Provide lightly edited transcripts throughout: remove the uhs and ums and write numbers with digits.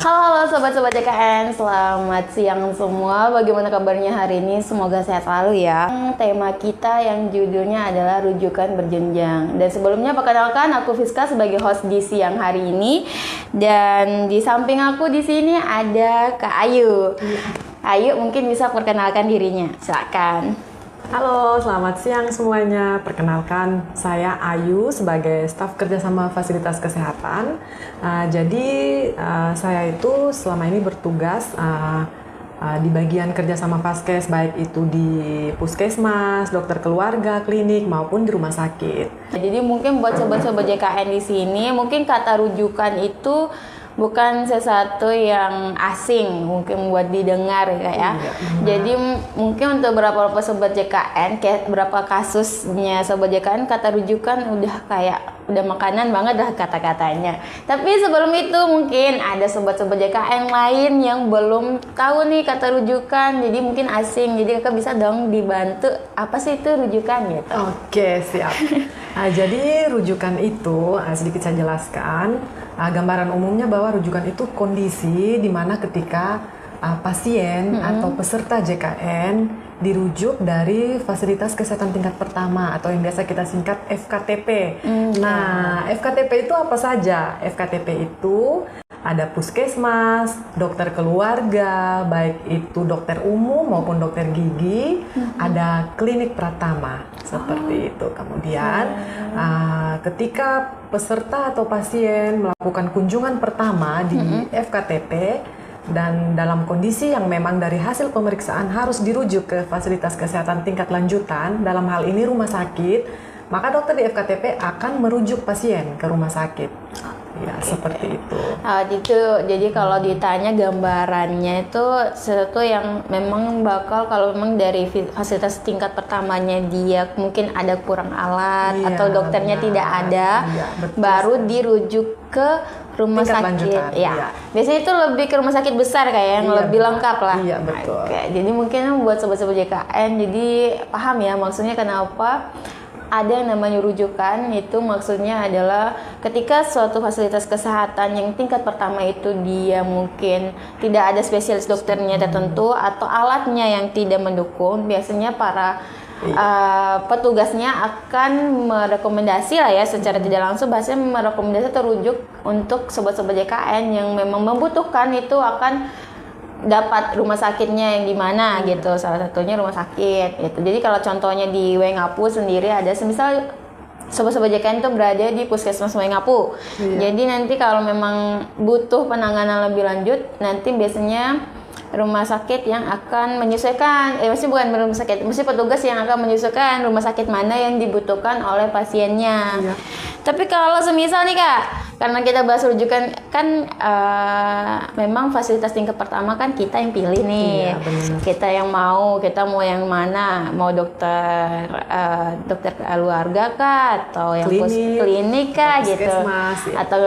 Halo sobat-sobat JKN, selamat siang semua. Bagaimana kabarnya hari ini? Semoga sehat selalu ya. Tema kita yang judulnya adalah rujukan berjenjang. Dan sebelumnya perkenalkan, aku Fiska sebagai host di siang hari ini. Dan di samping aku di sini ada Kak Ayu. Ayu mungkin bisa perkenalkan dirinya. Silakan. Halo, selamat siang semuanya. Perkenalkan, saya Ayu sebagai staf kerjasama fasilitas kesehatan. Saya itu selama ini bertugas di bagian kerjasama Faskes, baik itu di puskesmas, dokter keluarga, klinik, maupun di rumah sakit. Jadi mungkin buat sobat-sobat JKN di sini, mungkin kata rujukan itu bukan sesuatu yang asing mungkin buat didengar ya. Jadi mungkin untuk beberapa sobat JKN, kayak berapa kasusnya sobat JKN, kata rujukan udah makanan banget dah kata-katanya. Tapi sebelum itu mungkin ada sobat-sobat JKN lain yang belum tahu nih kata rujukan, jadi mungkin asing. Jadi kakak bisa dong dibantu apa sih itu rujukan gitu. Oke, siap. Jadi rujukan itu sedikit saya jelaskan. Gambaran umumnya bahwa rujukan itu kondisi di mana ketika pasien atau peserta JKN dirujuk dari fasilitas kesehatan tingkat pertama atau yang biasa kita singkat FKTP. Nah, FKTP itu apa saja? FKTP itu ada puskesmas, dokter keluarga, baik itu dokter umum maupun dokter gigi, ada klinik pratama, seperti itu. Kemudian ketika peserta atau pasien melakukan kunjungan pertama di FKTP dan dalam kondisi yang memang dari hasil pemeriksaan harus dirujuk ke fasilitas kesehatan tingkat lanjutan, dalam hal ini rumah sakit, maka dokter di FKTP akan merujuk pasien ke rumah sakit. Ya, seperti itu. Jadi kalau ditanya gambarannya itu sesuatu yang memang bakal, kalau memang dari fasilitas tingkat pertamanya dia mungkin ada kurang alat atau dokternya tidak ada, baru dirujuk ke rumah sakit. Lanjutan, Biasanya itu lebih ke rumah sakit besar kayak yang lebih lengkap lah. Iya, betul. Jadi mungkin buat sobat-sobat JKN jadi paham ya maksudnya kenapa ada yang namanya rujukan. Itu maksudnya adalah ketika suatu fasilitas kesehatan yang tingkat pertama itu dia mungkin tidak ada spesialis dokternya tertentu atau alatnya yang tidak mendukung, biasanya para petugasnya akan merekomendasi lah ya secara tidak langsung, bahasanya merekomendasi terujuk untuk sobat-sobat JKN yang memang membutuhkan itu akan dapat rumah sakitnya yang di mana gitu, salah satunya rumah sakit gitu. Jadi kalau contohnya di Wengapu sendiri ada, semisal sobat-sobat JKN itu berada di puskesmas Wengapu. Jadi nanti kalau memang butuh penanganan lebih lanjut, nanti biasanya rumah sakit yang akan menyesuaikan, maksudnya bukan rumah sakit, mesti petugas yang akan menyesuaikan rumah sakit mana yang dibutuhkan oleh pasiennya. Tapi kalau semisal nih Kak, karena kita bahas rujukan kan memang fasilitas tingkat pertama kan kita yang pilih nih. Kita kita mau yang mana? Mau dokter keluarga kah, atau yang klinik kah gitu. Atau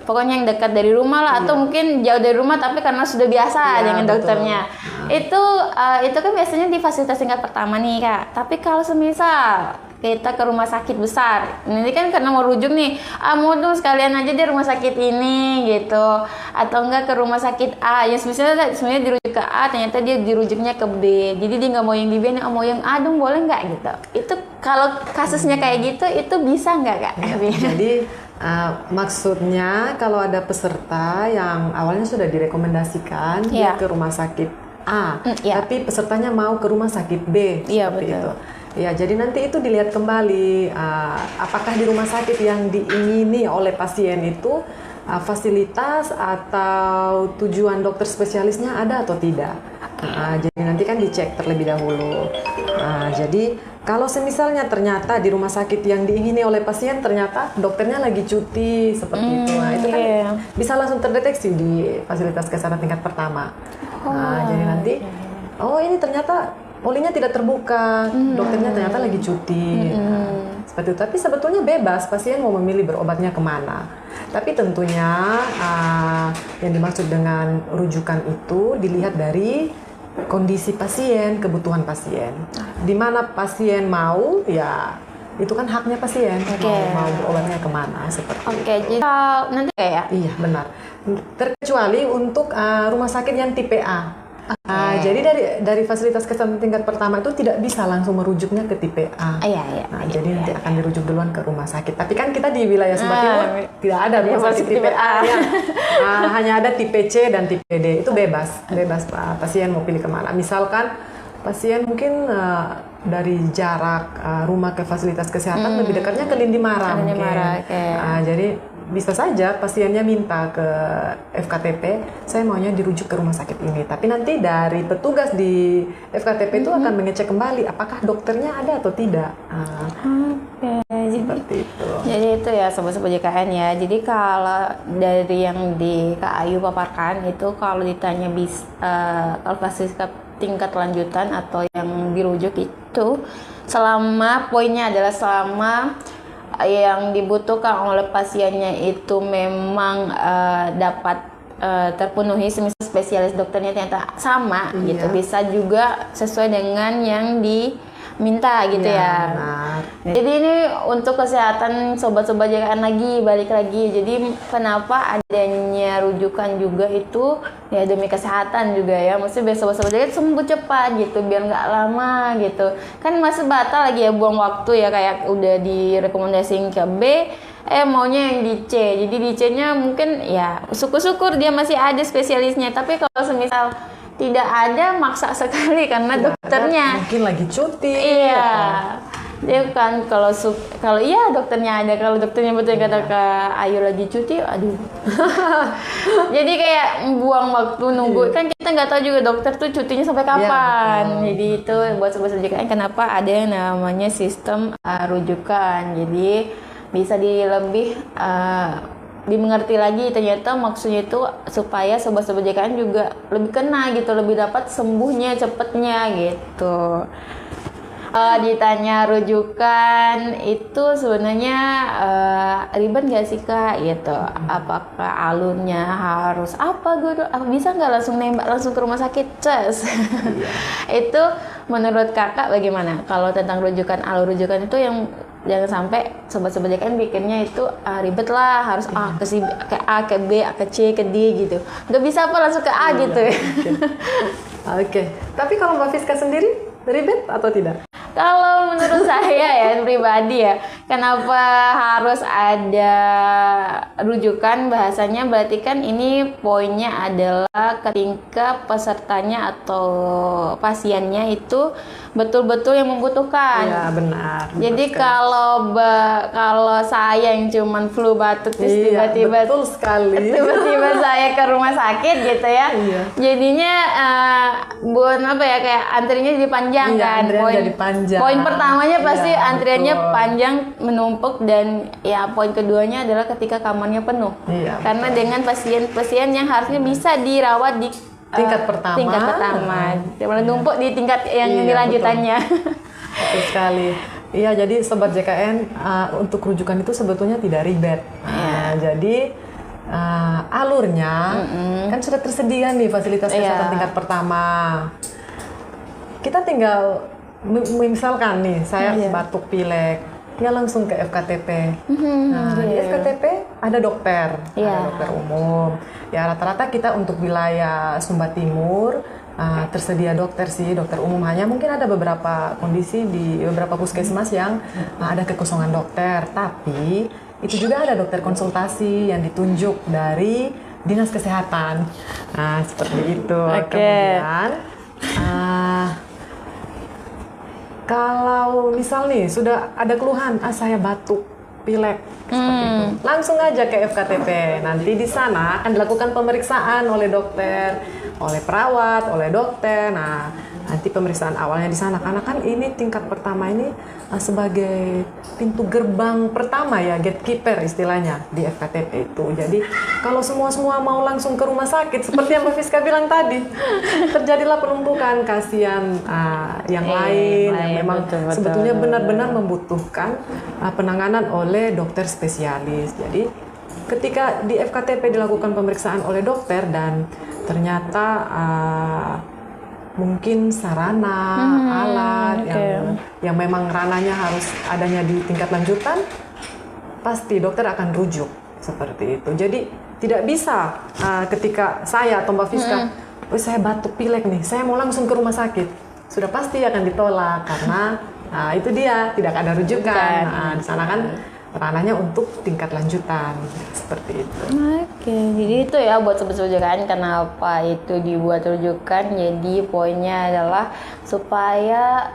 pokoknya yang dekat dari rumah lah, atau mungkin jauh dari rumah tapi karena sudah biasa dengan dokternya. Itu kan biasanya di fasilitas tingkat pertama nih Kak. Tapi kalau semisal kita ke rumah sakit besar, ini kan karena mau rujuk nih, mau dong sekalian aja di rumah sakit ini gitu, atau enggak ke rumah sakit A yang sebenarnya dirujuk ke A, ternyata dia dirujuknya ke B, jadi dia nggak mau yang di B, mau yang A dong, boleh nggak gitu. Itu kalau kasusnya kayak gitu, itu bisa nggak Kak? Jadi maksudnya kalau ada peserta yang awalnya sudah direkomendasikan dia ke rumah sakit A, tapi pesertanya mau ke rumah sakit B, seperti itu. Ya, jadi nanti itu dilihat kembali apakah di rumah sakit yang diingini oleh pasien itu fasilitas atau tujuan dokter spesialisnya ada atau tidak. Jadi nanti kan dicek terlebih dahulu. Jadi kalau semisalnya ternyata di rumah sakit yang diingini oleh pasien ternyata dokternya lagi cuti seperti itu, itu kan bisa langsung terdeteksi di fasilitas kesehatan tingkat pertama. Jadi nanti ini ternyata polinya tidak terbuka, dokternya ternyata lagi cuti, seperti itu. Tapi sebetulnya bebas, pasien mau memilih berobatnya kemana. Tapi tentunya yang dimaksud dengan rujukan itu dilihat dari kondisi pasien, kebutuhan pasien. Di mana pasien mau, ya itu kan haknya pasien, mau berobatnya kemana seperti itu. Jadi nanti kayak Iya, benar. terkecuali untuk rumah sakit yang tipe A. Jadi dari fasilitas kesehatan tingkat pertama itu tidak bisa langsung merujuknya ke tipe A. Jadi nanti akan dirujuk duluan ke rumah sakit. Tapi kan kita di wilayah Sumba Timur tidak ada rumah sakit tipe A. Hanya ada tipe C dan tipe D. Itu bebas Pak. Pasien mau pilih kemana. Misalkan pasien mungkin dari jarak rumah ke fasilitas kesehatan lebih dekatnya ke Lindimara mungkin. Jadi bisa saja pasiennya minta ke FKTP, saya maunya dirujuk ke rumah sakit ini. Tapi nanti dari petugas di FKTP itu akan mengecek kembali apakah dokternya ada atau tidak. Seperti itu. Jadi itu ya sobat-sobat JKN ya. Jadi kalau dari yang di Kak Ayu paparkan itu kalau ditanya kalau fasilitas tingkat lanjutan atau yang dirujuk itu selama poinnya adalah selama yang dibutuhkan oleh pasiennya itu memang dapat terpenuhi, semisal spesialis dokternya ternyata sama gitu, bisa juga sesuai dengan yang diminta gitu ya. Jadi ini untuk kesehatan sobat-sobat JKN balik lagi. Jadi kenapa adanya rujukan juga itu ya demi kesehatan juga ya. Maksudnya biar sobat-sobat JKN sembuh cepat gitu, biar nggak lama gitu. Kan masih batal lagi ya, buang waktu ya, kayak udah direkomendasiin ke B, maunya yang di C. Jadi di C-nya mungkin ya syukur-syukur dia masih ada spesialisnya. Tapi kalau semisal tidak ada, maksa sekali karena dokternya mungkin lagi cuti. Dia kan kalau dokternya ada, kalau dokternya betul kata Kak Ayu lagi cuti, aduh. Jadi kayak buang waktu nunggu. Kan kita nggak tahu juga dokter tuh cutinya sampai kapan. Jadi itu buat sobat JKN kenapa ada yang namanya sistem rujukan. Jadi bisa dimengerti lagi, ternyata maksudnya itu supaya sobat-sobat JKN juga lebih kena gitu, lebih dapat sembuhnya cepetnya gitu. Ditanya rujukan itu sebenarnya ribet nggak sih Kak gitu? Apakah alurnya harus apa guru? Bisa nggak langsung nembak langsung ke rumah sakit ces? Itu menurut Kakak bagaimana? Kalau tentang rujukan, alur rujukan itu yang jangan sampai sobat-sobat JKN bikinnya itu ribet lah, harus ke A, ke B, ke C, ke D gitu. Nggak bisa apa langsung ke A gitu. Oke. Tapi kalau Mbak Fiska sendiri ribet atau tidak? Kalau menurut saya ya pribadi ya, kenapa harus ada rujukan bahasanya, berarti kan ini poinnya adalah ketika pesertanya atau pasiennya itu betul-betul yang membutuhkan. Ya benar. Jadi kalau saya yang cuman flu batuk terus tiba-tiba betul sekali. Tiba-tiba saya ke rumah sakit gitu ya. Jadinya buat apa ya, kayak antrinya jadi panjang kan. Poin pertamanya pasti antriannya panjang menumpuk, dan ya poin keduanya adalah ketika kamarnya penuh. Karena dengan pasien-pasien yang harusnya bisa dirawat di tingkat pertama, menumpuk di tingkat yang dilanjutannya. Betul sekali. Iya, jadi sobat JKN untuk rujukan itu sebetulnya tidak ribet. Jadi alurnya kan sudah tersedia nih fasilitas kesehatan tingkat pertama. Kita tinggal misalkan nih saya batuk pilek, ya langsung ke FKTP. Di FKTP ada dokter umum. Ya rata-rata kita untuk wilayah Sumba Timur tersedia dokter umum. Hanya mungkin ada beberapa kondisi di beberapa puskesmas yang ada kekosongan dokter. Tapi itu juga ada dokter konsultasi yang ditunjuk dari Dinas Kesehatan. Seperti itu. Kemudian kalau misal nih sudah ada keluhan, saya batuk, pilek, seperti itu, langsung aja ke FKTP. Nanti di sana akan dilakukan pemeriksaan oleh dokter, oleh perawat, oleh dokter. Nah, nanti pemeriksaan awalnya di sana, karena kan ini tingkat pertama ini sebagai pintu gerbang pertama ya, gatekeeper istilahnya di FKTP itu. Jadi kalau semua mau langsung ke rumah sakit seperti yang Mbak Fiska bilang tadi, terjadilah penumpukan, kasihan yang lain yang memang sebetulnya benar-benar membutuhkan penanganan oleh dokter spesialis. Jadi ketika di FKTP dilakukan pemeriksaan oleh dokter dan ternyata mungkin sarana, alat yang memang rananya harus adanya di tingkat lanjutan, pasti dokter akan rujuk seperti itu. Jadi tidak bisa ketika saya atau Mbak Fiska, oh saya batuk pilek nih, saya mau langsung ke rumah sakit, sudah pasti akan ditolak karena itu dia tidak ada rujukan. Di sana kan ranahnya untuk tingkat lanjutan seperti itu. Oke, jadi itu ya buat sobat rujukan, kenapa itu dibuat rujukan. Jadi poinnya adalah supaya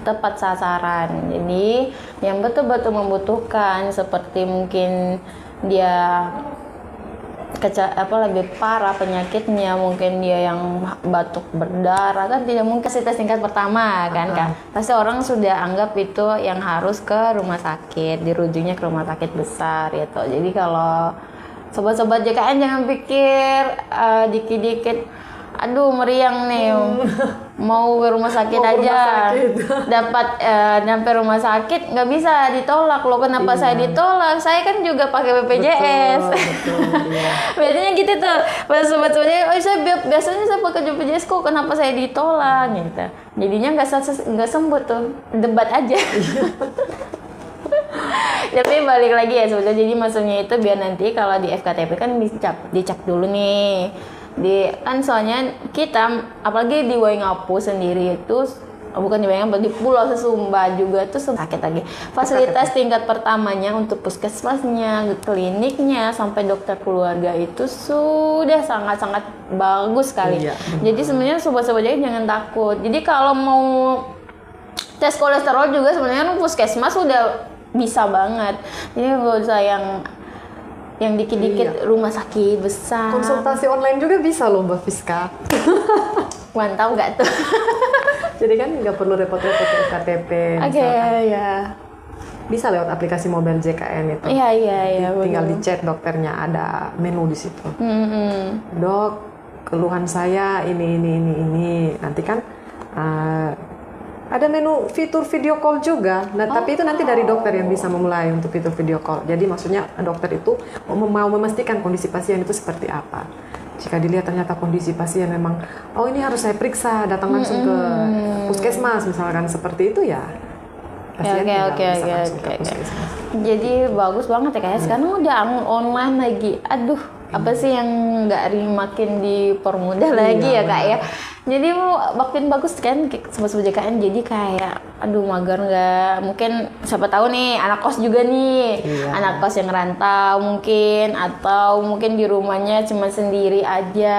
tepat sasaran. Jadi yang betul-betul membutuhkan, seperti mungkin dia lebih parah penyakitnya, mungkin dia yang batuk berdarah, kan tidak mungkin kasih tes tingkat pertama kan. Pasti orang sudah anggap itu yang harus ke rumah sakit, dirujuknya ke rumah sakit besar gitu. Jadi kalau sobat-sobat JKN jangan pikir dikit-dikit aduh meriang nih mau ke rumah sakit aja dapat nyampe rumah sakit nggak bisa ditolak loh. Kenapa saya ditolak? Saya kan juga pakai BPJS. Betul, iya. Biasanya gitu tuh pada sobat-sobatnya, oh biasanya saya pakai BPJS kok kenapa saya ditolak gitu. Jadinya nggak sembuh tuh, debat aja. Tapi balik lagi ya sebetulnya, jadi maksudnya itu biar nanti kalau di FKTP kan dicap dulu nih. Kan soalnya kita apalagi di Waingapu sendiri itu, bukan di Waingapu, di Pulau Sesumba juga tuh sakit lagi. Fasilitas tingkat pertamanya untuk puskesmasnya, kliniknya, sampai dokter keluarga itu sudah sangat-sangat bagus sekali. Iya, jadi sebenarnya sobat-sobat jangan takut. Jadi kalau mau tes kolesterol juga sebenarnya puskesmas sudah bisa banget. Jadi nggak usah yang dikit-dikit rumah sakit besar. Konsultasi online juga bisa loh Mbak Fiska. Mantap nggak tuh? Jadi kan nggak perlu repot-repot ke KTP. Oke, ya. Bisa lewat aplikasi mobile JKN itu. Iya. Tinggal dicek dokternya, ada menu di situ. Dok, keluhan saya ini. Nanti kan ada menu fitur video call juga. Nah, tapi itu nanti dari dokter yang bisa memulai untuk fitur video call. Jadi maksudnya dokter itu mau memastikan kondisi pasien itu seperti apa. Jika dilihat ternyata kondisi pasien memang, oh ini harus saya periksa, datang langsung ke puskesmas misalkan seperti itu ya. Pasien Oke. Jadi bagus banget ya kayak sekarang udah online lagi. Aduh, apa sih yang nggak makin dipermudah lagi ya Kak ya. Jadi makin bagus kan sobat-sobat JKN, jadi kayak aduh mager nggak, mungkin siapa tahu nih anak kos juga nih, anak kos yang rantau mungkin, atau mungkin di rumahnya cuma sendiri aja,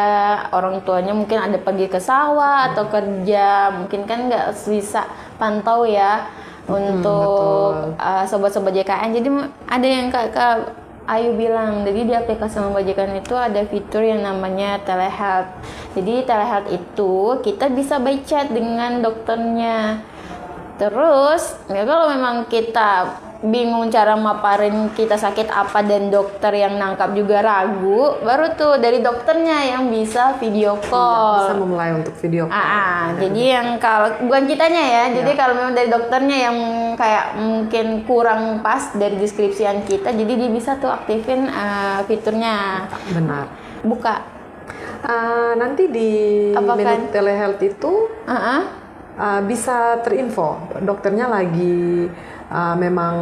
orang tuanya mungkin ada pergi ke sawah atau kerja, mungkin kan nggak bisa pantau ya untuk sobat-sobat JKN. Jadi ada yang Kak Ayu bilang, jadi di aplikasi Membajikan itu ada fitur yang namanya telehealth. Jadi telehealth itu kita bisa by chat dengan dokternya. Terus ya kalau memang kita bingung cara maparin kita sakit apa dan dokter yang nangkap juga ragu, baru tuh dari dokternya yang bisa video call. Bisa memulai untuk video call. Jadi yang kalau bukan kitanya ya, jadi kalau memang dari dokternya yang kayak mungkin kurang pas dari deskripsian kita, jadi dia bisa tuh aktifin fiturnya. Benar. Buka. Nanti di menu telehealth itu bisa terinfo dokternya lagi memang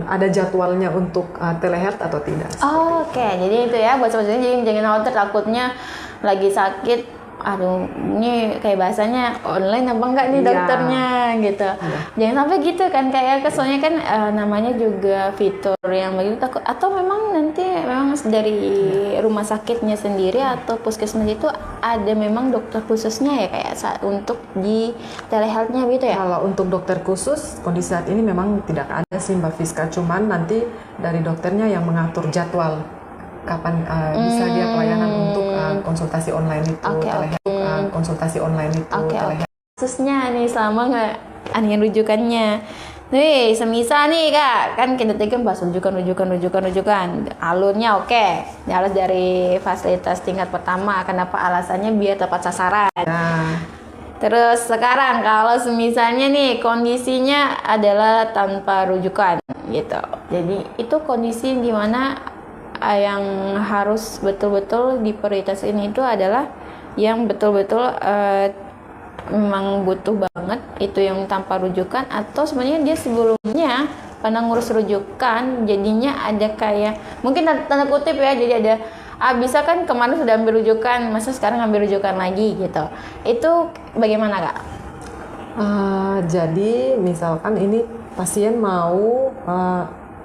ada jadwalnya untuk telehealth atau tidak. Oke. Jadi itu ya buat sobat-sobat, jadi jangan khawatir takutnya lagi sakit. Aduh, ini kayak bahasanya online apa enggak nih dokternya gitu. Jangan sampai gitu kan, kayak soalnya kan namanya juga fitur yang begitu takut. Atau memang nanti memang dari rumah sakitnya sendiri atau puskesmas itu ada memang dokter khususnya ya kayak untuk di telehealth-nya gitu ya. Kalau untuk dokter khusus kondisi saat ini memang tidak ada sih Mbak Fiska, cuman nanti dari dokternya yang mengatur jadwal kapan bisa dia pelayanan untuk konsultasi online itu, konsultasi online itu, telehealth. Khususnya nih selama nggak aneh rujukannya. Nih, semisal nih Kak, kan kita kan bahas rujukan. Alurnya oke. Jelas dari fasilitas tingkat pertama, kenapa alasannya biar tepat sasaran. Terus sekarang kalau semisalnya nih kondisinya adalah tanpa rujukan gitu. Jadi itu kondisi di mana yang harus betul-betul diprioritasin itu adalah yang betul-betul memang butuh banget, itu yang tanpa rujukan, atau sebenarnya dia sebelumnya pernah ngurus rujukan, jadinya ada kayak mungkin tanda kutip ya, jadi ada bisa kan kemarin sudah ambil rujukan, masa sekarang ambil rujukan lagi gitu. Itu bagaimana Kak? Jadi misalkan ini pasien mau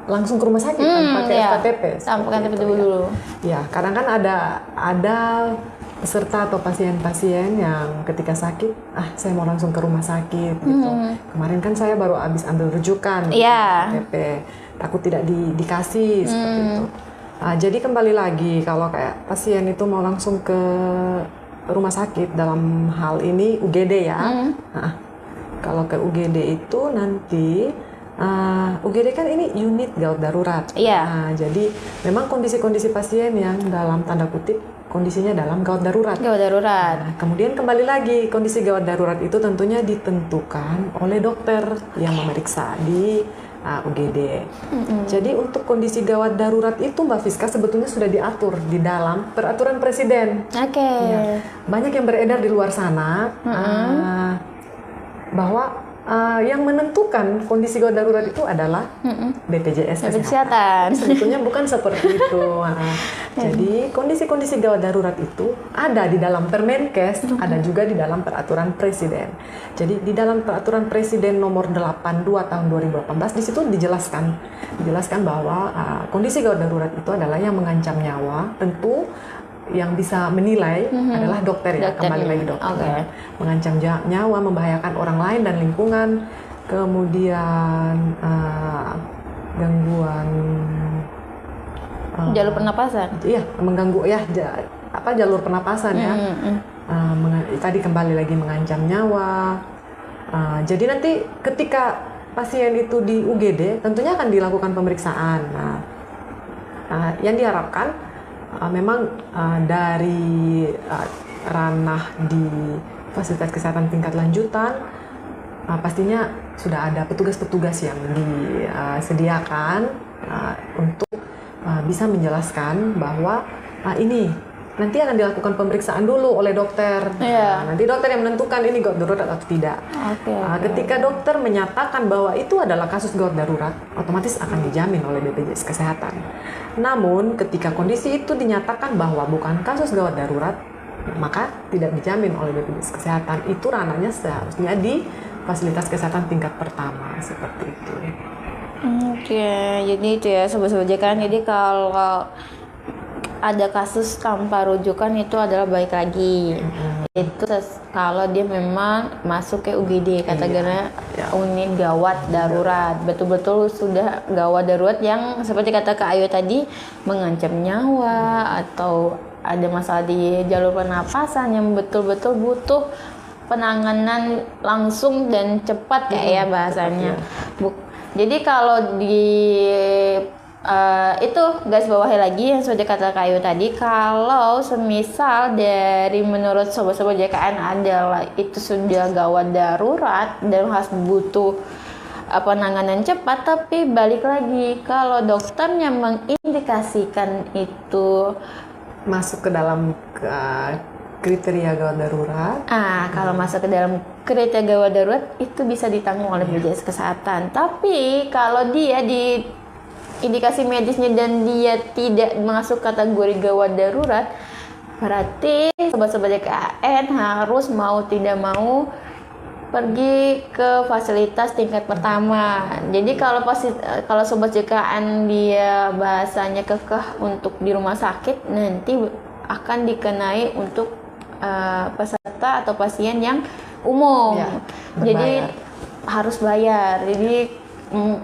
langsung ke rumah sakit tanpa ke FKTP. Tanpa KTP dulu. Ya, kadang kan ada peserta atau pasien-pasien yang ketika sakit, saya mau langsung ke rumah sakit gitu. Kemarin kan saya baru habis ambil rujukan KTP, takut tidak dikasih seperti itu. Jadi kembali lagi kalau kayak pasien itu mau langsung ke rumah sakit, dalam hal ini UGD ya. Kalau ke UGD itu nanti UGD kan ini unit gawat darurat. Jadi memang kondisi-kondisi pasien yang dalam tanda kutip kondisinya dalam gawat darurat. Kemudian kembali lagi kondisi gawat darurat itu tentunya ditentukan oleh dokter yang memeriksa di UGD. Jadi untuk kondisi gawat darurat itu Mbak Fiska sebetulnya sudah diatur di dalam peraturan presiden. Ya, banyak yang beredar di luar sana bahwa yang menentukan kondisi gawat darurat itu adalah BPJS Kesehatan. Sebetulnya bukan seperti itu. Jadi kondisi-kondisi gawat darurat itu ada di dalam Permenkes, ada juga di dalam peraturan presiden. Jadi di dalam peraturan presiden nomor 82 tahun 2018 di situ dijelaskan bahwa kondisi gawat darurat itu adalah yang mengancam nyawa. Tentu yang bisa menilai adalah dokter ya, kembali lagi dokter. Mengancam nyawa, membahayakan orang lain dan lingkungan, kemudian gangguan jalur pernapasan. Iya, mengganggu ya jalur pernapasan ya. Tadi kembali lagi mengancam nyawa. Jadi nanti ketika pasien itu di UGD tentunya akan dilakukan pemeriksaan. Yang diharapkan memang dari ranah di fasilitas kesehatan tingkat lanjutan pastinya sudah ada petugas-petugas yang disediakan untuk bisa menjelaskan bahwa ini nanti akan dilakukan pemeriksaan dulu oleh dokter. Nanti dokter yang menentukan ini gawat darurat atau tidak. Ketika dokter menyatakan bahwa itu adalah kasus gawat darurat, otomatis akan dijamin oleh BPJS Kesehatan. Namun ketika kondisi itu dinyatakan bahwa bukan kasus gawat darurat, maka tidak dijamin oleh BPJS Kesehatan. Itu ranahnya seharusnya di fasilitas kesehatan tingkat pertama seperti itu. Jadi itu ya sobat-sobat JKN. Jadi kalau ada kasus tanpa rujukan itu adalah baik lagi. Itu kalau dia memang masuk ke UGD kategorinya unit gawat darurat, betul-betul sudah gawat darurat yang seperti kata Kak Ayu tadi mengancam nyawa atau ada masalah di jalur pernapasan yang betul-betul butuh penanganan langsung dan cepat ya bahasanya. Jadi kalau di itu garis bawahnya lagi yang sudah kata Kayu tadi, kalau semisal dari menurut sobat-sobat JKN adalah itu sudah gawat darurat dan harus butuh penanganan cepat, tapi balik lagi kalau dokternya mengindikasikan itu masuk ke dalam kriteria gawat darurat. Kalau masuk ke dalam kriteria gawat darurat itu bisa ditanggung oleh BPJS Kesehatan. Tapi kalau dia di indikasi medisnya dan dia tidak masuk kategori gawat darurat, berarti sobat-sobat JKN harus mau tidak mau pergi ke fasilitas tingkat pertama. Jadi kalau sobat JKN dia bahasanya kekeh untuk di rumah sakit, nanti akan dikenai untuk peserta atau pasien yang umum. Jadi harus bayar. Jadi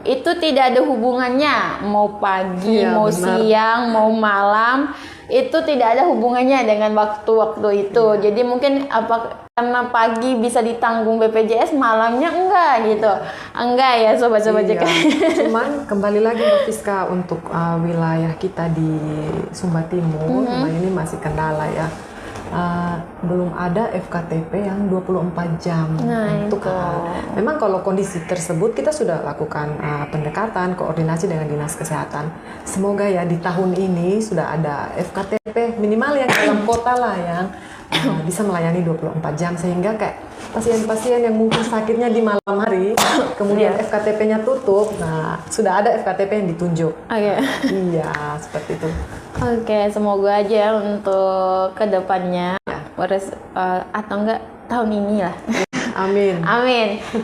itu tidak ada hubungannya mau pagi, mau siang, mau malam, itu tidak ada hubungannya dengan waktu-waktu itu. Jadi mungkin karena pagi bisa ditanggung BPJS, malamnya enggak gitu. Enggak ya sobat-sobat JKN. Cuman kembali lagi Mbak Fiska untuk wilayah kita di Sumba Timur, ini masih kendala ya. Belum ada FKTP yang 24 jam untuk memang kalau kondisi tersebut kita sudah lakukan pendekatan koordinasi dengan Dinas Kesehatan. Semoga ya di tahun ini sudah ada FKTP minimal yang dalam kota lah yang bisa melayani 24 jam sehingga kayak pasien-pasien yang mungkin sakitnya di malam hari kemudian FKTP-nya tutup, nah sudah ada FKTP yang ditunjuk. Iya, seperti itu. Semoga aja untuk kedepannya atau enggak tahun ini lah. Amin.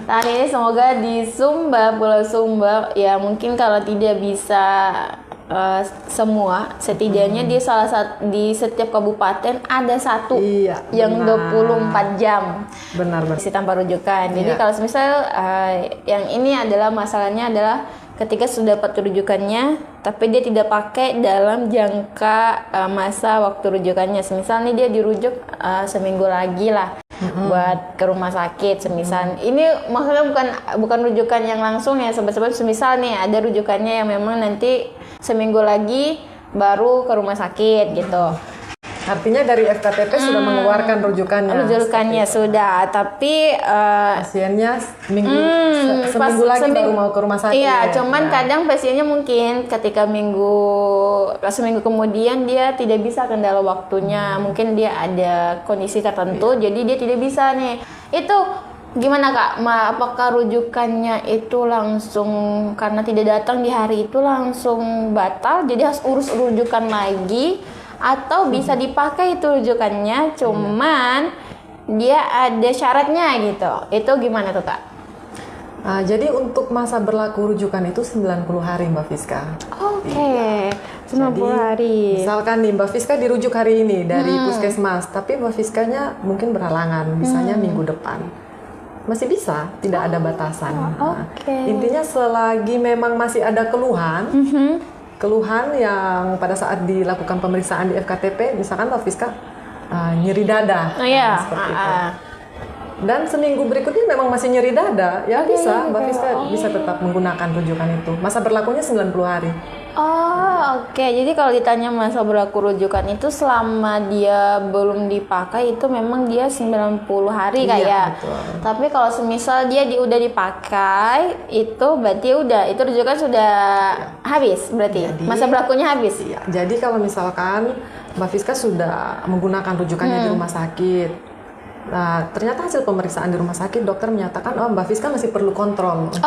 Tahun ini semoga di Sumba, Pulau Sumba, ya mungkin kalau tidak bisa semua, setidaknya di setiap kabupaten ada satu yang 24 jam. Benar. Isi tanpa rujukan. Jadi kalau misal yang ini adalah masalahnya adalah ketika sudah dapat rujukannya, tapi dia tidak pakai dalam jangka masa waktu rujukannya. Semisal nih dia dirujuk seminggu lagi lah. Buat ke rumah sakit semisal ini maksudnya bukan rujukan yang langsung ya sobat-sobat, semisal nih ada rujukannya yang memang nanti seminggu lagi baru ke rumah sakit gitu. Artinya dari FKTP sudah mengeluarkan rujukannya sudah, tapi pasiennya seminggu lagi baru mau ke rumah sakit. Iya, cuman kadang pasiennya mungkin ketika seminggu kemudian dia tidak bisa kendala waktunya, mungkin dia ada kondisi tertentu, jadi dia tidak bisa nih. Itu gimana Kak? Apakah rujukannya itu langsung karena tidak datang di hari itu langsung batal, jadi harus urus rujukan lagi? Atau bisa dipakai itu rujukannya, cuman dia ada syaratnya gitu. Itu gimana tuh Kak? Jadi untuk masa berlaku rujukan itu 90 hari Mbak Fiska. 90 hari. Misalkan nih Mbak Fiska dirujuk hari ini dari puskesmas, tapi Mbak Fiskanya mungkin berhalangan, misalnya minggu depan. Masih bisa, tidak ada batasan. Intinya selagi memang masih ada keluhan yang pada saat dilakukan pemeriksaan di FKTP, misalkan Mbak Fiska nyeri dada, seperti itu. Dan seminggu berikutnya memang masih nyeri dada, ya bisa Mbak Fiska bisa tetap menggunakan rujukan itu. Masa berlakunya 90 hari. Jadi kalau ditanya masa berlaku rujukan itu selama dia belum dipakai itu memang dia 90 hari kayak. Tapi kalau semisal dia udah dipakai itu berarti itu rujukan sudah habis berarti. Masa berlakunya habis. Iya. Jadi kalau misalkan Mbak Fiska sudah menggunakan rujukannya di rumah sakit, nah, ternyata hasil pemeriksaan di rumah sakit dokter menyatakan Mbak Fiska masih perlu kontrol untuk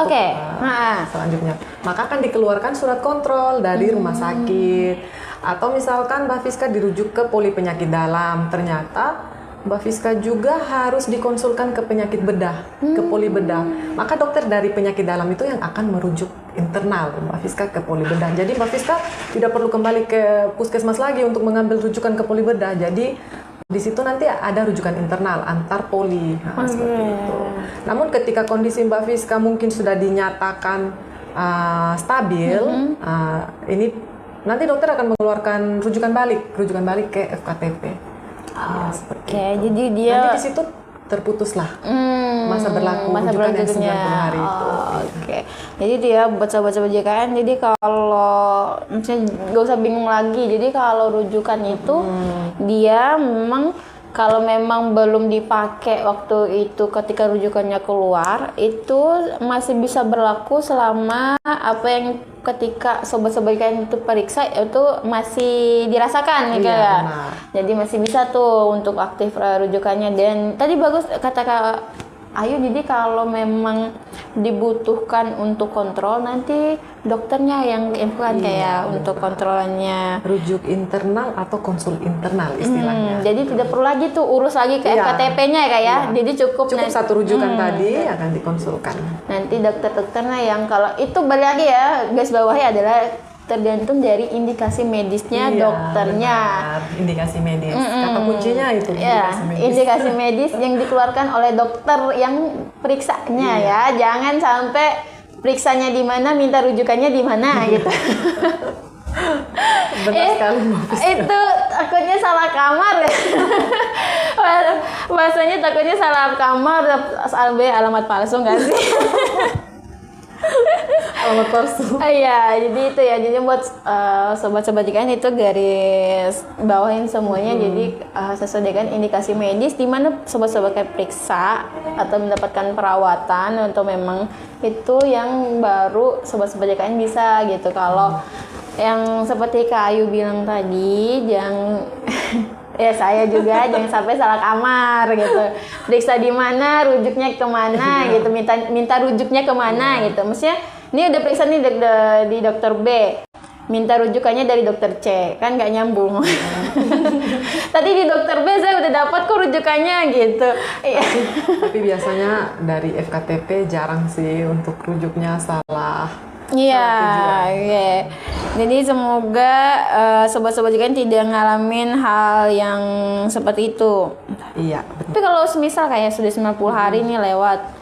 selanjutnya. Maka akan dikeluarkan surat kontrol dari rumah sakit. Atau misalkan Mbak Fiska dirujuk ke poli penyakit dalam, ternyata Mbak Fiska juga harus dikonsulkan ke penyakit bedah, ke poli bedah. Maka dokter dari penyakit dalam itu yang akan merujuk internal Mbak Fiska ke poli bedah. Jadi Mbak Fiska tidak perlu kembali ke puskesmas lagi untuk mengambil rujukan ke poli bedah. Jadi di situ nanti ada rujukan internal antar poli, seperti itu. Namun ketika kondisi Mbak Fiska mungkin sudah dinyatakan stabil, ini nanti dokter akan mengeluarkan rujukan balik ke FKTP. Jadi dia nanti di situ terputuslah masa berlaku rujukan yang 90 hari itu. Jadi dia buat sahabat-sahabat JKN, jadi kalau misalnya nggak usah bingung lagi. Jadi kalau rujukan itu dia memang kalau memang belum dipakai waktu itu ketika rujukannya keluar, itu masih bisa berlaku selama apa yang ketika sobat-sobat JKN itu periksa itu masih dirasakan gitu ya. Jadi masih bisa tuh untuk aktif rujukannya. Dan tadi bagus kata Kak Ayu, jadi kalau memang dibutuhkan untuk kontrol nanti dokternya yang infokan kayak untuk kontrolnya. Rujuk internal atau konsul internal istilahnya. Jadi tidak perlu lagi tuh urus lagi ke FKTP-nya ya Kak ya. Jadi cukup satu rujukan tadi akan dikonsulkan. Nanti dokter-dokternya yang kalau itu balik lagi ya, guys bawahi adalah tergantung dari indikasi medisnya dokternya. Benar. Indikasi medis. Kata kuncinya itu indikasi medis yang dikeluarkan oleh dokter yang periksanya ya. Jangan sampai periksanya di mana minta rujukannya di mana gitu. Benar sekali. Itu takutnya salah kamar ya. Bahasanya takutnya salah kamar, alamat palsu nggak sih? Alamat palsu. Iya, jadi itu ya. Jadi buat sobat-sobat JKN itu garis bawahin semuanya. Jadi sesuai dengan indikasi medis di mana sobat-sobat kayak periksa atau mendapatkan perawatan untuk memang itu yang baru sobat-sobat JKN bisa gitu. Kalau yang seperti Kak Ayu bilang tadi, yang Ya saya juga jangan sampai salah kamar gitu. Periksa di mana, rujuknya kemana gitu. Minta rujuknya kemana gitu. Maksudnya ini udah periksa nih di dokter B. Minta rujukannya dari dokter C, kan nggak nyambung. Tadi di dokter B saya udah dapat kok rujukannya gitu. Tapi biasanya dari FKTP jarang sih untuk rujuknya salah. Iya, okay. Jadi semoga sobat-sobat juga tidak ngalamin hal yang seperti itu. Iya, betul. Tapi kalau semisal kayak sudah 90 hari nih lewat,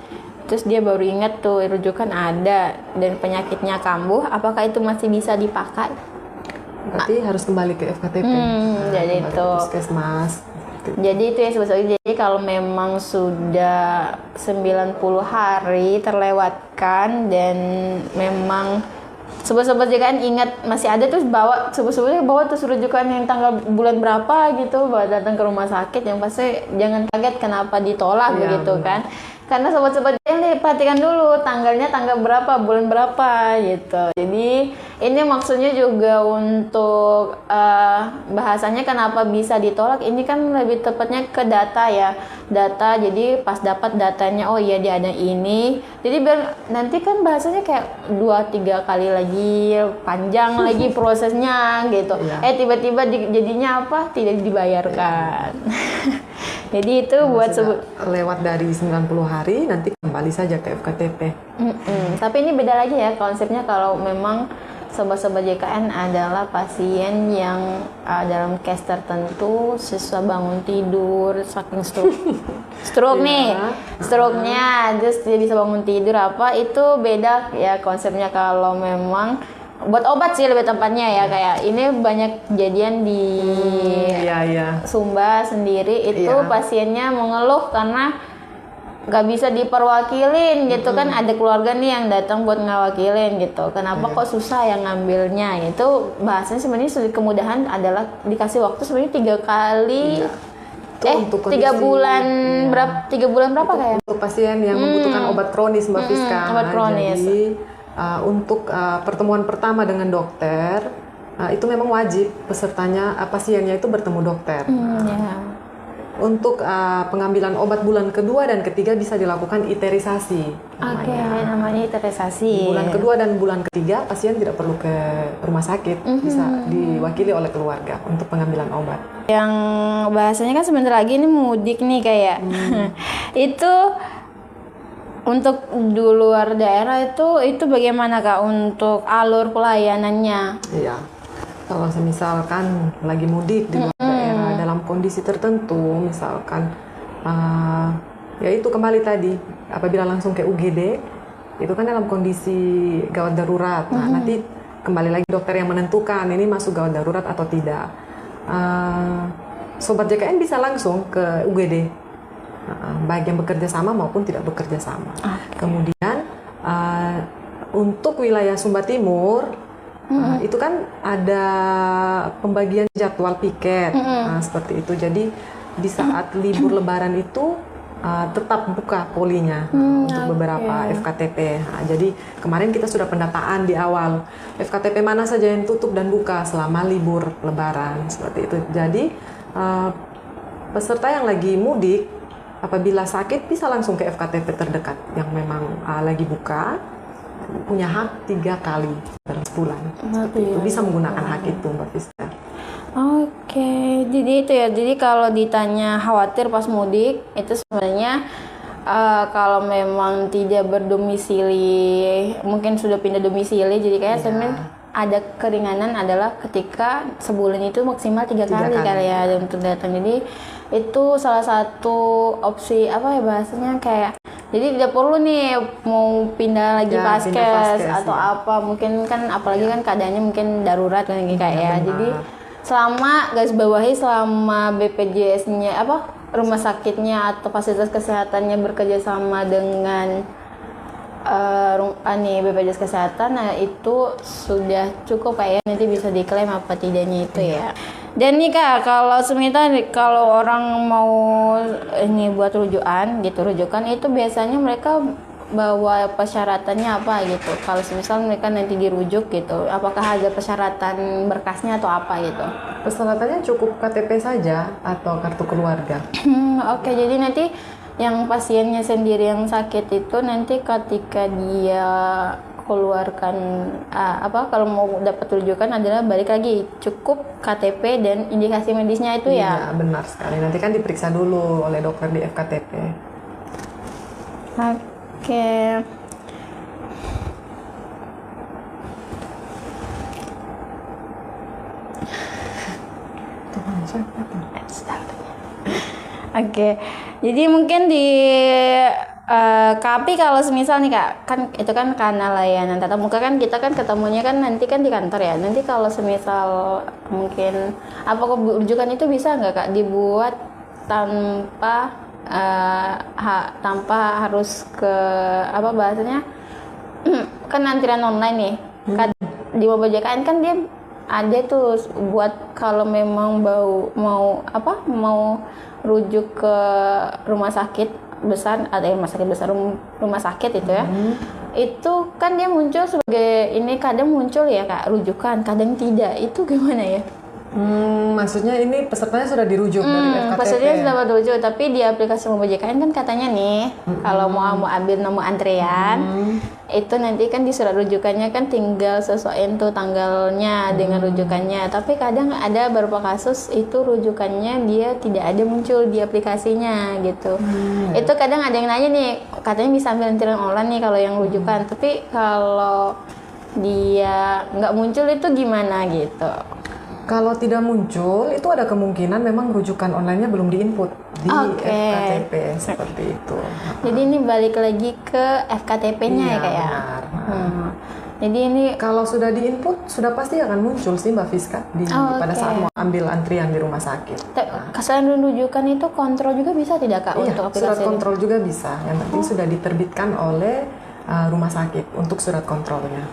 terus dia baru ingat tuh rujukan ada dan penyakitnya kambuh, apakah itu masih bisa dipakai? Berarti harus kembali ke FKTP. Jadi itu. Puskesmas. Jadi itu ya sebetulnya. Jadi kalau memang sudah 90 hari terlewatkan dan memang sobat-sobat juga kan ingat masih ada terus bawa sobat-sobatnya bawa terus rujukan yang tanggal bulan berapa gitu bawa datang ke rumah sakit, yang pasti jangan kaget kenapa ditolak begitu kan. Karena sobat-sobat yang diperhatikan dulu tanggalnya tanggal berapa, bulan berapa gitu. Jadi ini maksudnya juga untuk bahasanya kenapa bisa ditolak. Ini kan lebih tepatnya ke data ya. Data, jadi pas dapat datanya, oh iya dia ada ini. Jadi biar nanti kan bahasanya kayak 2-3 kali lagi panjang lagi prosesnya gitu. Tiba-tiba jadinya apa? Tidak dibayarkan. Jadi itu buat lewat dari 90 hari nanti kembali saja ke FKTP. Tapi ini beda lagi ya konsepnya kalau memang sobat-sobat JKN adalah pasien yang dalam case tertentu susah bangun tidur saking stroke nih, stroke-nya terus dia bisa bangun tidur apa itu beda ya konsepnya. Kalau memang buat obat sih lebih tempatnya ya, kayak ini banyak kejadian di Sumba sendiri itu pasiennya mengeluh karena nggak bisa diperwakilin gitu kan, ada keluarga nih yang datang buat ngawakilin gitu, kenapa kok susah yang ngambilnya. Itu bahasanya sebenarnya kemudahan adalah dikasih waktu sebenarnya 3 kali. Untuk 3 bulan berapa? 3 bulan berapa kayak? Untuk pasien yang membutuhkan obat kronis Mbak Fiska. Obat kronis. Jadi untuk pertemuan pertama dengan dokter itu memang wajib pesertanya pasiennya itu bertemu dokter. Untuk pengambilan obat bulan kedua dan ketiga bisa dilakukan iterisasi. Namanya iterisasi. Bulan kedua dan bulan ketiga pasien tidak perlu ke rumah sakit, bisa diwakili oleh keluarga untuk pengambilan obat. Yang bahasanya kan sebentar lagi ini mudik nih kayak itu. Untuk di luar daerah itu bagaimana Kak untuk alur pelayanannya? Iya, kalau misalkan lagi mudik di luar daerah dalam kondisi tertentu, misalkan ya itu kembali tadi, apabila langsung ke UGD, itu kan dalam kondisi gawat darurat. Nah, nanti kembali lagi dokter yang menentukan ini masuk gawat darurat atau tidak. Sobat JKN bisa langsung ke UGD. Baik yang bekerja sama maupun tidak bekerja sama. Kemudian untuk wilayah Sumba Timur itu kan ada pembagian jadwal piket seperti itu. Jadi di saat libur Lebaran itu tetap buka polinya untuk beberapa FKTP. Jadi kemarin kita sudah pendataan di awal FKTP mana saja yang tutup dan buka selama libur Lebaran seperti itu. Jadi peserta yang lagi mudik apabila sakit bisa langsung ke FKTP terdekat yang memang lagi buka, punya hak 3 kali dalam sebulan. Itu bisa menggunakan hak itu Mbak Fiska. Jadi itu ya. Jadi kalau ditanya khawatir pas mudik itu sebenarnya kalau memang tidak berdomisili, mungkin sudah pindah domisili, jadi kayak sebenarnya ada keringanan adalah ketika sebulan itu maksimal 3 kali ya untuk datang. Jadi itu salah satu opsi bahasanya kayak jadi tidak perlu nih mau pindah lagi paskes atau apa, mungkin kan apalagi kan keadaannya mungkin darurat lagi kayak jadi selama garis bawahi selama BPJS-nya rumah sakitnya atau fasilitas kesehatannya bekerja sama dengan BPJS Kesehatan, nah itu sudah cukup kayak nanti bisa diklaim apa tidaknya itu ya. Dan nih Kak, kalau semisal kalau orang mau ini buat rujukan itu biasanya mereka bawa persyaratannya apa gitu. Kalau misal mereka nanti dirujuk gitu, apakah ada persyaratan berkasnya atau apa gitu? Persyaratannya cukup KTP saja atau kartu keluarga. Oke, jadi nanti yang pasiennya sendiri yang sakit itu nanti ketika dia keluarkan kalau mau dapat rujukan adalah balik lagi cukup KTP dan indikasi medisnya itu ya. Iya, benar sekali. Nanti kan diperiksa dulu oleh dokter di FKTP. Oke. Oke. Jadi mungkin di KAPI kalau semisal nih Kak, kan itu kan karena layanan tatap muka kan kita kan ketemunya kan nanti kan di kantor ya. Nanti kalau semisal mungkin apakah rujukan itu bisa nggak Kak dibuat tanpa tanpa harus ke apa bahasanya kan antrian online nih. Di Mobile JKN kan dia ada tuh buat kalau memang mau rujuk ke rumah sakit besar, ada rumah sakit besar, rumah sakit itu ya. Itu kan dia muncul sebagai ini, kadang muncul ya Kak rujukan, kadang tidak. Itu gimana ya? Maksudnya ini pesertanya sudah dirujuk dari FKTP. Pesertanya sudah dirujuk, tapi di aplikasi Mobile JKN kan katanya nih, kalau mau ambil nomor antrean, itu nanti kan di surat rujukannya kan tinggal sesuaiin tuh tanggalnya dengan rujukannya. Tapi kadang ada beberapa kasus itu rujukannya dia tidak ada muncul di aplikasinya gitu. Itu kadang ada yang nanya nih, katanya bisa ambil antrean online nih kalau yang rujukan, tapi kalau dia nggak muncul itu gimana gitu? Kalau tidak muncul, itu ada kemungkinan memang rujukan online-nya belum diinput di FKTP seperti itu. Jadi ini balik lagi ke FKTP-nya ya Kak ya? Jadi ini kalau sudah diinput, sudah pasti akan muncul sih Mbak Fiska pada saat mau ambil antrian di rumah sakit. Selain rujukan itu kontrol juga bisa tidak Kak untuk aplikasi? Surat kontrol juga bisa. Yang penting sudah diterbitkan oleh rumah sakit untuk surat kontrolnya.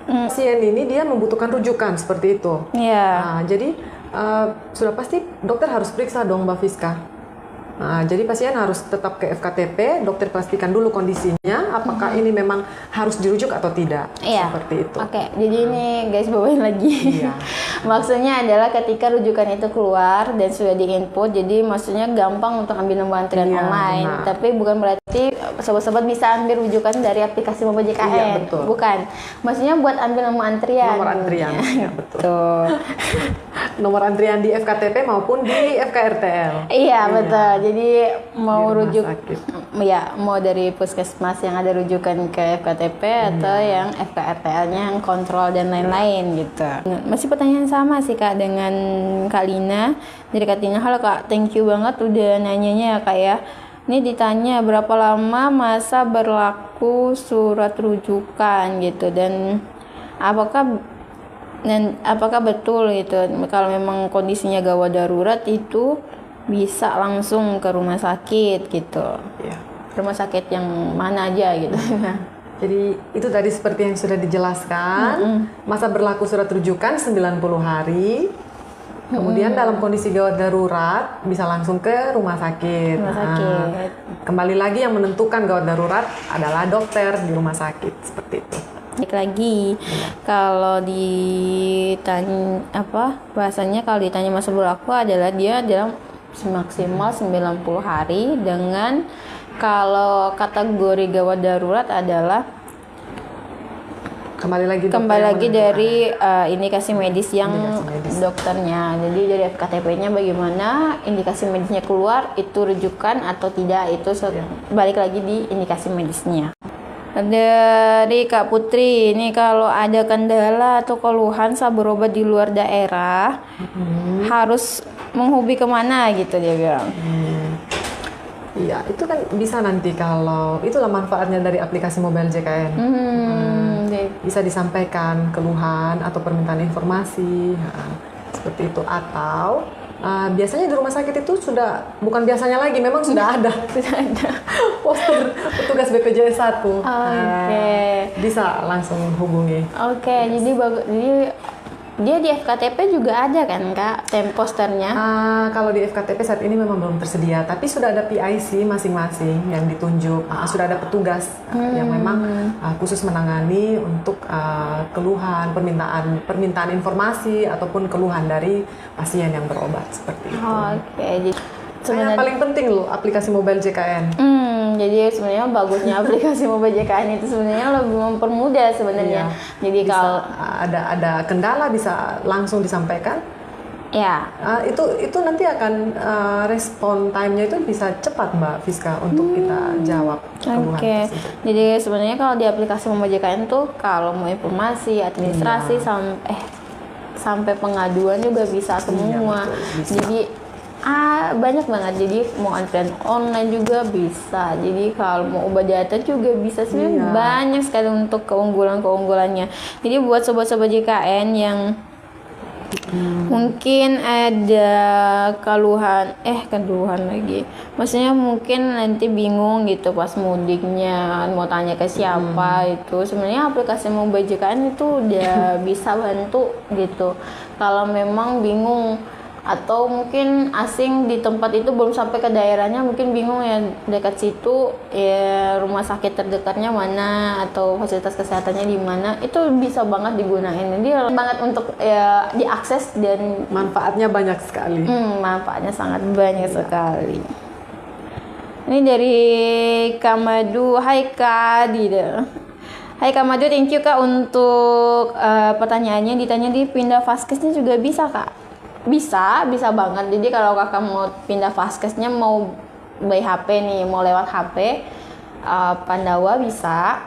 Pasien ini dia membutuhkan rujukan seperti itu. Nah, jadi sudah pasti dokter harus periksa dong Mbak Fiska. Nah, jadi pasien harus tetap ke FKTP, dokter pastikan dulu kondisinya, apakah ini memang harus dirujuk atau tidak. Seperti itu. Oke, jadi ini guys bawain lagi. Maksudnya adalah ketika rujukan itu keluar dan sudah diinput, jadi maksudnya gampang untuk ambil nomor antrian online. Tapi bukan berarti sobat-sobat bisa ambil rujukan dari aplikasi Mobile JKN. Iya, betul. Bukan. Maksudnya buat ambil nomor antrian. Nomor antrian, ya, betul. Nomor antrian di FKTP maupun di FKRTL. Iya, betul. Jadi mau rujuk mau dari puskesmas yang ada rujukan ke FKTP atau yang FKRTL-nya yang kontrol dan lain-lain gitu. Masih pertanyaan sama sih Kak dengan Kak Lina. Dari Kak Lina, halo Kak, thank you banget udah nanyanya ya Kak ya. Ini ditanya berapa lama masa berlaku surat rujukan gitu, dan apakah betul gitu kalau memang kondisinya gawat darurat itu bisa langsung ke rumah sakit gitu. Rumah sakit yang mana aja gitu. Jadi itu tadi seperti yang sudah dijelaskan, masa berlaku surat rujukan 90 hari. Kemudian dalam kondisi gawat darurat bisa langsung ke rumah sakit. Kembali lagi yang menentukan gawat darurat adalah dokter di rumah sakit, seperti itu. Balik lagi, kalau ditanya bahasanya kalau ditanya masa berlaku adalah dia dalam maksimal 90 hari dengan kalau kategori gawat darurat adalah kembali lagi dari indikasi medis yang dokternya. Jadi dari FKTP-nya bagaimana, indikasi medisnya keluar, itu rujukan atau tidak, itu balik lagi di indikasi medisnya. Dari Kak Putri, ini kalau ada kendala atau keluhan saat berobat di luar daerah, harus menghubungi kemana gitu dia bilang. Iya, itu kan bisa nanti kalau itulah manfaatnya dari aplikasi Mobile JKN. Bisa disampaikan keluhan atau permintaan informasi, seperti itu. Atau biasanya di rumah sakit itu bukan biasanya lagi, memang sudah ada poster petugas BPJS 1. Bisa langsung hubungi. Jadi dia di FKTP juga ada kan Kak, posternya? Kalau di FKTP saat ini memang belum tersedia, tapi sudah ada PIC masing-masing yang ditunjuk. Sudah ada petugas yang memang khusus menangani untuk keluhan, permintaan informasi ataupun keluhan dari pasien yang berobat seperti itu. Oke, jadi yang paling penting loh aplikasi mobile JKN. Jadi sebenarnya bagusnya aplikasi mobile JKN itu sebenarnya lebih mempermudah sebenarnya. Jadi bisa, kalau ada kendala bisa langsung disampaikan. Ya. Itu nanti akan respon time-nya itu bisa cepat Mbak Fiska untuk kita jawab keluhan tersebut. Jadi sebenarnya kalau di aplikasi mobile JKN tuh kalau mau informasi, administrasi sampai pengaduan juga bisa semua. Betul, bisa. Jadi banyak banget, jadi mau antrian online juga bisa, jadi kalau mau ubah data juga bisa, sebenarnya banyak sekali untuk keunggulannya. Jadi buat sobat-sobat JKN yang mungkin ada keluhan lagi, maksudnya mungkin nanti bingung gitu pas mudiknya mau tanya ke siapa, itu sebenarnya aplikasi mobile JKN itu udah bisa bantu gitu. Kalau memang bingung atau mungkin asing di tempat itu belum sampai ke daerahnya, mungkin bingung ya dekat situ ya rumah sakit terdekatnya mana atau fasilitas kesehatannya di mana, itu bisa banget digunain. Jadi banget untuk diakses dan manfaatnya banyak sekali. Manfaatnya sangat banyak sekali. Ini dari Kamadu. Hai Kak Dida. Hai Kak Madu, thank you Kak untuk pertanyaannya. Ditanya di pindah vaskesnya juga bisa Kak? Bisa banget. Jadi kalau kakak mau pindah vaskesnya, mau by HP nih, mau lewat HP Pandawa bisa,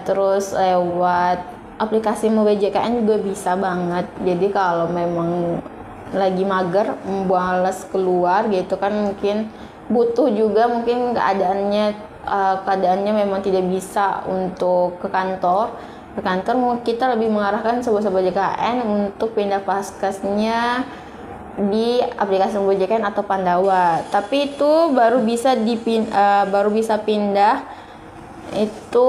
terus lewat aplikasi mobile JKN juga bisa banget. Jadi kalau memang lagi mager, males keluar gitu kan, mungkin butuh juga, mungkin keadaannya memang tidak bisa untuk ke kantor, kita lebih mengarahkan sobat-sobat JKN untuk pindah vaskesnya di aplikasi mobile JKN atau Pandawa. Tapi itu baru bisa pindah itu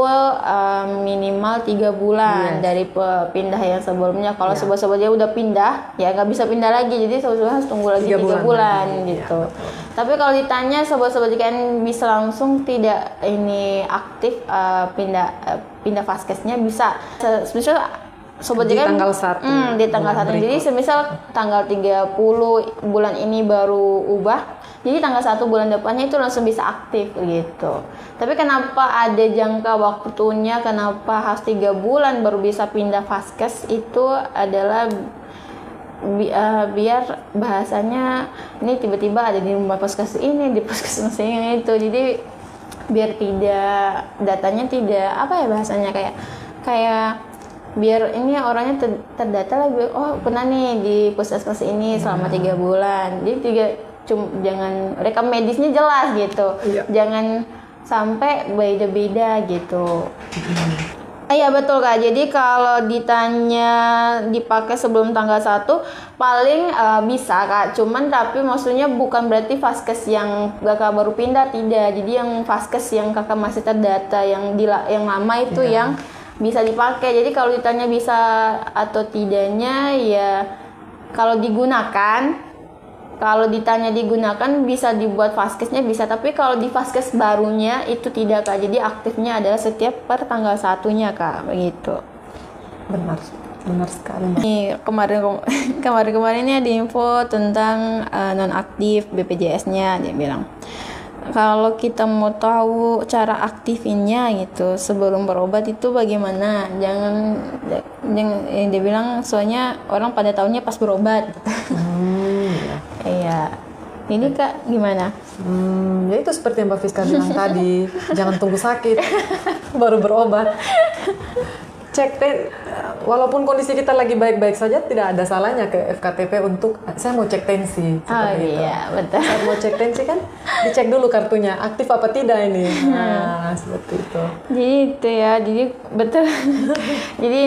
minimal 3 bulan dari pindah yang sebelumnya. Kalau sobat-sobatnya udah pindah, ya nggak bisa pindah lagi. Jadi sobat-sobat harus tunggu lagi 3 bulan gitu. Tapi kalau ditanya sobat-sobat JKN bisa langsung tidak ini aktif pindah vaskesnya, bisa. Semisal sobat JKN tanggal 1. Di tanggal 1. Jadi semisal tanggal 30 bulan ini baru ubah, jadi tanggal 1 bulan depannya itu langsung bisa aktif gitu. Tapi kenapa ada jangka waktunya, kenapa harus 3 bulan baru bisa pindah vaskes, itu adalah biar bahasanya ini tiba-tiba ada di rumah vaskes ini, di puskesmas ini itu. Jadi biar tidak, datanya tidak bahasanya kayak biar ini orangnya terdata lagi, pernah nih di puskesmas ini selama 3 bulan. Jadi jangan rekam medisnya jelas gitu. Jangan sampai beda-beda gitu. Iya betul Kak. Jadi kalau ditanya dipakai sebelum tanggal 1 paling bisa Kak. Cuman tapi maksudnya bukan berarti vaskes yang kakak baru pindah, tidak. Jadi yang vaskes yang kakak masih terdata yang lama itu yang bisa dipakai. Jadi kalau ditanya bisa atau tidaknya, ya kalau ditanya digunakan bisa dibuat vaskesnya bisa, tapi kalau di vaskes barunya itu tidak Kak. Jadi aktifnya adalah setiap per tanggal 1-nya Kak, begitu. Benar sekali. Nih kemarin ini ada info tentang nonaktif BPJS-nya. Dia bilang kalau kita mau tahu cara aktifinnya gitu sebelum berobat itu bagaimana, jangan dia bilang soalnya orang pada tahunya pas berobat. Iya. Ini Kak gimana? Ya itu seperti yang Mbak Fiska bilang tadi, jangan tunggu sakit baru berobat. Walaupun kondisi kita lagi baik-baik saja, tidak ada salahnya ke FKTP untuk saya mau cek tensi. Iya, betul. Saat mau cek tensi kan dicek dulu kartunya aktif apa tidak ini. Nah, seperti itu. Jadi itu ya, jadi betul. Jadi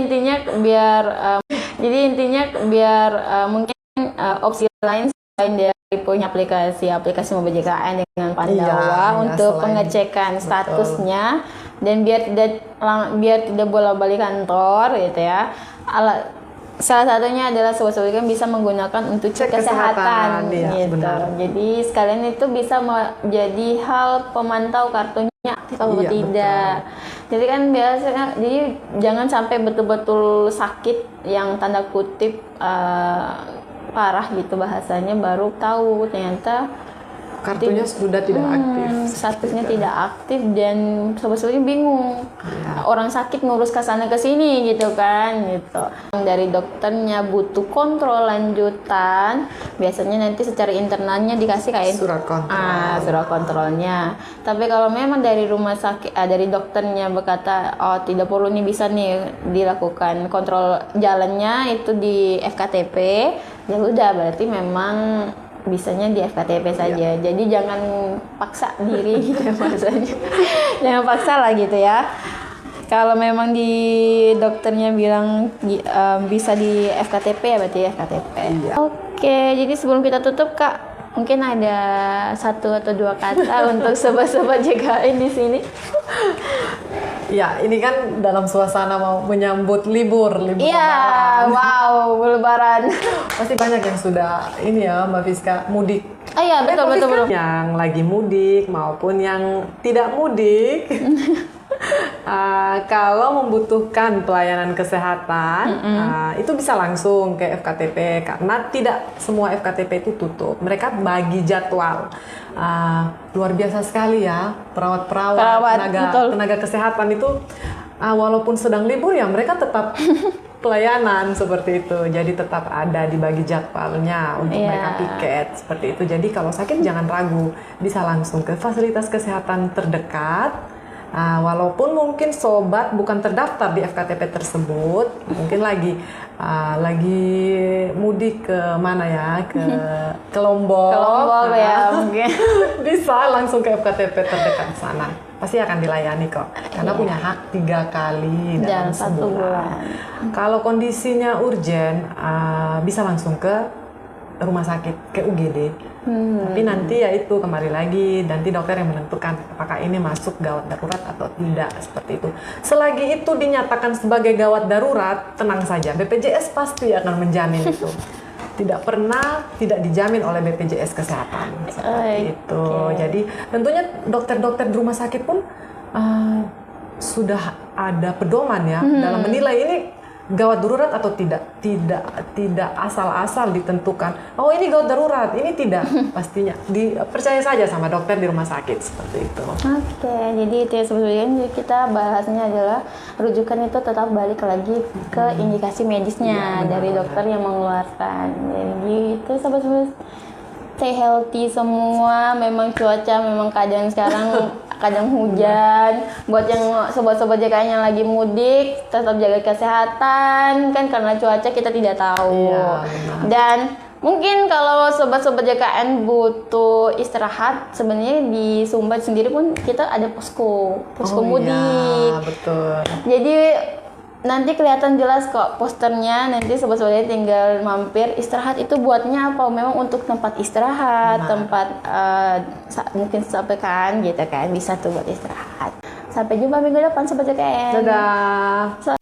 intinya biar mungkin opsi lain selain dari punya aplikasi mobile JKN dengan Pandawa untuk pengecekan statusnya. Dan biar tidak bolak-balik kantor gitu ya. salah satunya adalah sobat JKN bisa menggunakan untuk cek kesehatan ya, gitu. benar. Jadi sekalian itu bisa menjadi hal pemantau kartunya aktif atau tidak. Betul. Jadi kan biasanya, jadi jangan sampai betul-betul sakit yang tanda kutip parah gitu bahasanya baru tahu ternyata kartunya sudah tidak aktif. Statusnya tidak aktif dan sobat-sobatnya bingung. Ya. Orang sakit ngurus ke sana ke sini gitu kan gitu. Dari dokternya butuh kontrol lanjutan. Biasanya nanti secara internalnya dikasih kayak surat kontrol. Surat kontrolnya. Tapi kalau memang dari rumah sakit dari dokternya berkata oh tidak perlu nih, bisa nih dilakukan kontrol jalannya itu di FKTP. Ya udah berarti memang bisanya di FKTP saja. Jadi jangan paksa diri gitu maksudnya. Jangan paksa lah gitu ya. Kalau memang di dokternya bilang bisa di FKTP ya berarti FKTP. Iya. Oke, jadi sebelum kita tutup Kak, mungkin ada 1 atau 2 kata untuk sobat-sobat JKN di sini. Ya, ini kan dalam suasana mau menyambut libur Iya, wow, Lebaran. Pasti banyak yang sudah ini ya, Mbak Fiska, mudik. Iya, betul. Yang lagi mudik maupun yang tidak mudik. Kalau membutuhkan pelayanan kesehatan, itu bisa langsung ke FKTP karena tidak semua FKTP itu tutup. Mereka bagi jadwal. Luar biasa sekali ya, perawat-perawat, tenaga kesehatan itu walaupun sedang libur ya mereka tetap pelayanan seperti itu. Jadi tetap ada dibagi jadwalnya untuk mereka piket seperti itu. Jadi kalau sakit jangan ragu, bisa langsung ke fasilitas kesehatan terdekat. Walaupun mungkin sobat bukan terdaftar di FKTP tersebut, mungkin lagi mudik ke mana ya, ke Lombok ya mungkin bisa langsung ke FKTP terdekat sana, pasti akan dilayani kok karena punya hak 3 kali dalam sebulan. Kalau kondisinya urgent, bisa langsung ke rumah sakit, ke UGD. Tapi nanti ya itu kembali lagi nanti dokter yang menentukan apakah ini masuk gawat darurat atau tidak, seperti itu. Selagi itu dinyatakan sebagai gawat darurat, tenang saja, BPJS pasti akan menjamin itu. Tidak pernah tidak dijamin oleh BPJS Kesehatan seperti itu. Jadi tentunya dokter-dokter di rumah sakit pun sudah ada pedoman ya dalam menilai ini gawat darurat atau tidak asal-asal ditentukan. Oh ini gawat darurat, ini tidak. Pastinya percaya saja sama dokter di rumah sakit seperti itu. Oke, jadi itu ya sebetulnya kita bahasnya adalah rujukan itu tetap balik lagi ke indikasi medisnya dari dokter yang mengeluarkan. Jadi itu sobat-sobat stay healthy semua. Memang cuaca memang keadaan sekarang kadang hujan. Buat yang sobat-sobat JKN yang lagi mudik, tetap jaga kesehatan kan karena cuaca kita tidak tahu. Dan mungkin kalau sobat-sobat JKN butuh istirahat, sebenarnya di Sumba sendiri pun kita ada posko mudik. Iya, betul. Jadi nanti kelihatan jelas kok posternya, nanti sobat-sobatnya tinggal mampir. Istirahat itu buatnya apa? Memang untuk tempat istirahat, tempat mungkin sampaikan gitu kan, bisa tuh buat istirahat. Sampai jumpa minggu depan sobat JKN. Dadah.